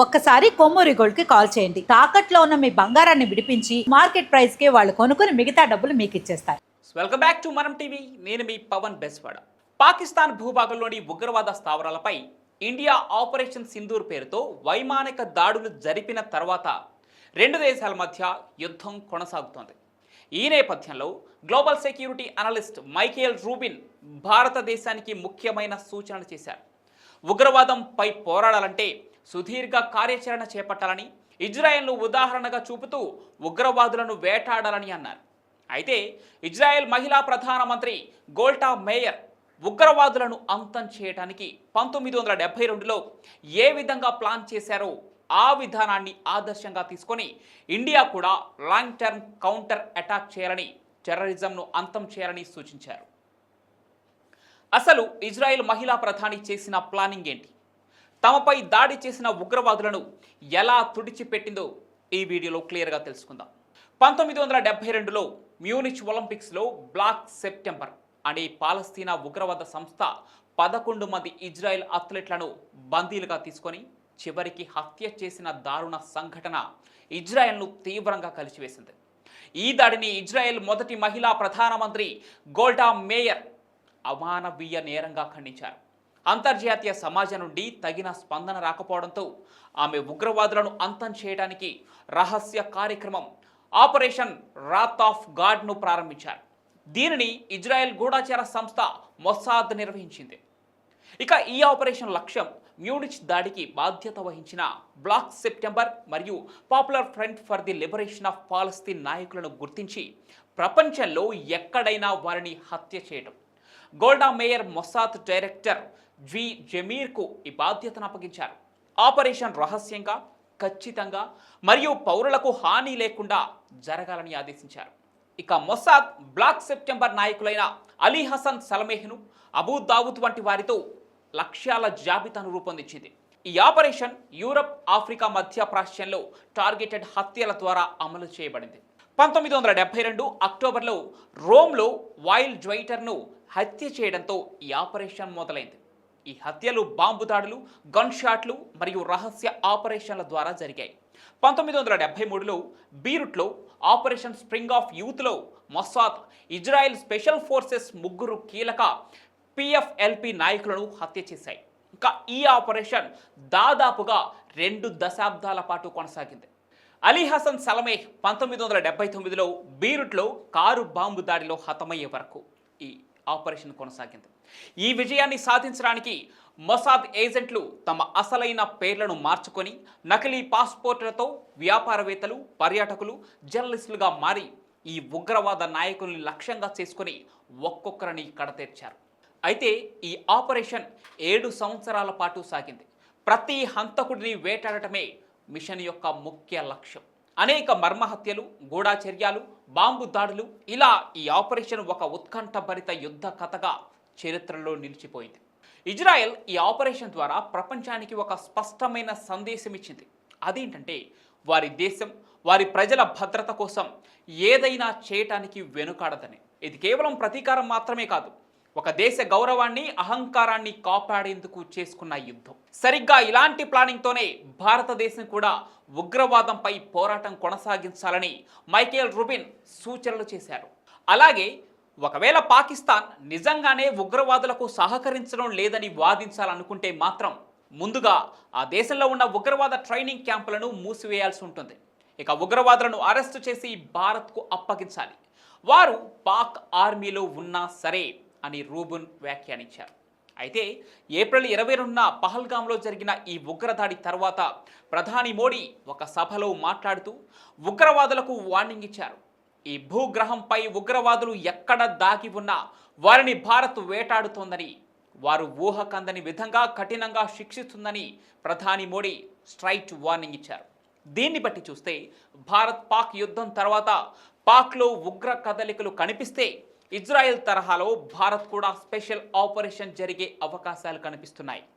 ఒక్కసారి కొమ్మూరి గోల్డ్ కి కాల్ చేయండి. తాకట్లో ఉన్న మీ బంగారాన్ని విడిపించి మార్కెట్ ప్రైస్ కి వాళ్ళు కొనుక్కుని మిగతా డబ్బులు మీకు ఇచ్చేస్తారు. వెల్కమ్ బ్యాక్ టు మనం టీవీ. నేను మీ పవన్ బెస్వాడ. పాకిస్తాన్ భూభాగంలోని ఉగ్రవాద స్థావరాలపై ఇండియా ఆపరేషన్ సింధూర్ పేరుతో వైమానిక దాడులు జరిపిన తర్వాత రెండు దేశాల మధ్య యుద్ధం కొనసాగుతోంది. ఈ నేపథ్యంలో global security analyst Michael Rubin భారతదేశానికి ముఖ్యమైన సూచనలు చేశారు. ఉగ్రవాదంపై పోరాడాలంటే సుదీర్ఘ కార్యాచరణ చేపట్టాలని, ఇజ్రాయెల్ను ఉదాహరణగా చూపుతూ ఉగ్రవాదులను వేటాడాలని అన్నారు. అయితే ఇజ్రాయెల్ మహిళా ప్రధానమంత్రి గోల్టా మేయర్ ఉగ్రవాదులను అంతం చేయడానికి 1972లో ఏ విధంగా ప్లాన్ చేశారో ఆ విధానాన్ని ఆదర్శంగా తీసుకొని ఇండియా కూడా లాంగ్ టర్మ్ కౌంటర్ అటాక్ చేయాలని, టెర్రరిజంను అంతం చేయాలని సూచించారు. అసలు ఇజ్రాయెల్ మహిళా ప్రధాని చేసిన ప్లానింగ్ ఏంటి? తమపై దాడి చేసిన ఉగ్రవాదులను ఎలా తుడిచిపెట్టిందో ఈ వీడియోలో క్లియర్గా తెలుసుకుందాం. 1972లో మ్యూనిచ్ ఒలింపిక్స్లో బ్లాక్ సెప్టెంబర్ అనే పాలస్తీనా ఉగ్రవాద సంస్థ 11 మంది ఇజ్రాయెల్ అథ్లెట్లను బందీలుగా తీసుకొని చివరికి హత్య చేసిన దారుణ సంఘటన ఇజ్రాయెల్ను తీవ్రంగా కలిచివేసింది. ఈ దాడిని ఇజ్రాయెల్ మొదటి మహిళా ప్రధానమంత్రి గోల్డా మేయర్ అమానవీయ నేరంగా ఖండించారు. అంతర్జాతీయ సమాజం నుండి తగిన స్పందన రాకపోవడంతో ఆమె ఉగ్రవాదులను అంతం చేయడానికి రహస్య కార్యక్రమం ఆపరేషన్ రాత్ ఆఫ్ గాడ్ను ప్రారంభించారు. దీనిని ఇజ్రాయెల్ గూఢచార సంస్థ మొసాద్ నిర్వహించింది. ఇక ఈ ఆపరేషన్ లక్ష్యం మ్యూనిచ్ దాడికి బాధ్యత వహించిన బ్లాక్ సెప్టెంబర్ మరియు popular front for the liberation of Palestine నాయకులను గుర్తించి ప్రపంచంలో ఎక్కడైనా వారిని హత్య చేయడం. గోల్డా మేయర్ మొసాద్ డైరెక్టర్ జమీర్కు ఈ బాధ్యతను అప్పగించారు. ఆపరేషన్ రహస్యంగా, ఖచ్చితంగా మరియు పౌరులకు హాని లేకుండా జరగాలని ఆదేశించారు. ఇక మొసాద్ బ్లాక్ సెప్టెంబర్ నాయకులైన అలీ హసన్ సలమేహ్ను, అబూ దావుద్ వంటి వారితో లక్ష్యాల జాబితాను రూపొందించింది. ఈ ఆపరేషన్ యూరప్, ఆఫ్రికా, మధ్య ప్రాచ్యంలో టార్గెటెడ్ హత్యల ద్వారా అమలు చేయబడింది. 1972 అక్టోబర్లో రోమ్లో వాయిల్ జ్వైటర్ను హత్య చేయడంతో ఈ ఆపరేషన్ మొదలైంది. ఈ హత్యలు బాంబు దాడులు, గన్ షాట్లు మరియు రహస్య ఆపరేషన్ల ద్వారా జరిగాయి. 1973లో బీరుట్లో ఆపరేషన్ స్ప్రింగ్ ఆఫ్ యూత్లో మొసాద్, ఇజ్రాయెల్ స్పెషల్ ఫోర్సెస్ ముగ్గురు కీలక పిఎఫ్ఎల్పి నాయకులను హత్య చేశాయి. ఇంకా ఈ ఆపరేషన్ దాదాపుగా 2 దశాబ్దాల పాటు కొనసాగింది. అలీ హసన్ సలమేహ్ 1979లో బీరుట్లో కారు బాంబు దాడిలో హతమయ్యే వరకు ఈ ఆపరేషన్ కొనసాగింది. ఈ విజయాన్ని సాధించడానికి మొసాద్ ఏజెంట్లు తమ అసలైన పేర్లను మార్చుకొని నకిలీ పాస్పోర్ట్లతో వ్యాపారవేత్తలు, పర్యాటకులు, జర్నలిస్టులుగా మారి ఈ ఉగ్రవాద నాయకుల్ని లక్ష్యంగా చేసుకొని ఒక్కొక్కరిని కడతీర్చారు. అయితే ఈ ఆపరేషన్ 7 సంవత్సరాల పాటు సాగింది. ప్రతి హంతకుడిని వేటాడటమే మిషన్ యొక్క ముఖ్య లక్ష్యం. అనేక మర్మహత్యలు, గూఢాచర్యాలు, బాంబు దాడులు, ఇలా ఈ ఆపరేషన్ ఒక ఉత్కంఠభరిత యుద్ధ కథగా చరిత్రలో నిలిచిపోయింది. ఇజ్రాయెల్ ఈ ఆపరేషన్ ద్వారా ప్రపంచానికి ఒక స్పష్టమైన సందేశం ఇచ్చింది. అదేంటంటే వారి దేశం, వారి ప్రజల భద్రత కోసం ఏదైనా చేయటానికి వెనుకాడదని. ఇది కేవలం ప్రతీకారం మాత్రమే కాదు, ఒక దేశ గౌరవాన్ని, అహంకారాన్ని కాపాడేందుకు చేసుకున్న యుద్ధం. సరిగ్గా ఇలాంటి ప్లానింగ్తోనే భారతదేశం కూడా ఉగ్రవాదంపై పోరాటం కొనసాగించాలని మైకేల్ రూబిన్ సూచనలు చేశారు. అలాగే ఒకవేళ పాకిస్తాన్ నిజంగానే ఉగ్రవాదులకు సహకరించడం లేదని వాదించాలనుకుంటే మాత్రం ముందుగా ఆ దేశంలో ఉన్న ఉగ్రవాద ట్రైనింగ్ క్యాంపులను మూసివేయాల్సి ఉంటుంది. ఇక ఉగ్రవాదులను అరెస్టు చేసి భారత్కు అప్పగించాలి. వారు పాక్ ఆర్మీలో ఉన్నా సరే అని రూబిన్ వ్యాఖ్యానించారు. అయితే ఏప్రిల్ 22న పహల్గామ్లో జరిగిన ఈ ఉగ్రదాడి తర్వాత ప్రధాని మోడీ ఒక సభలో మాట్లాడుతూ ఉగ్రవాదులకు వార్నింగ్ ఇచ్చారు. ఈ భూగ్రహంపై ఉగ్రవాదులు ఎక్కడ దాగి ఉన్నా వారిని భారత్ వేటాడుతోందని, వారు ఊహకందని విధంగా కఠినంగా శిక్షిస్తుందని ప్రధాని మోడీ స్ట్రైట్ వార్నింగ్ ఇచ్చారు. దీన్ని బట్టి చూస్తే భారత్ పాక్ యుద్ధం తర్వాత పాక్లో ఉగ్ర కదలికలు కనిపిస్తే ఇజ్రాయెల్ తరహాలో భారత్ కూడా స్పెషల్ ఆపరేషన్ జరిగే అవకాశాలు కనిపిస్తున్నాయి.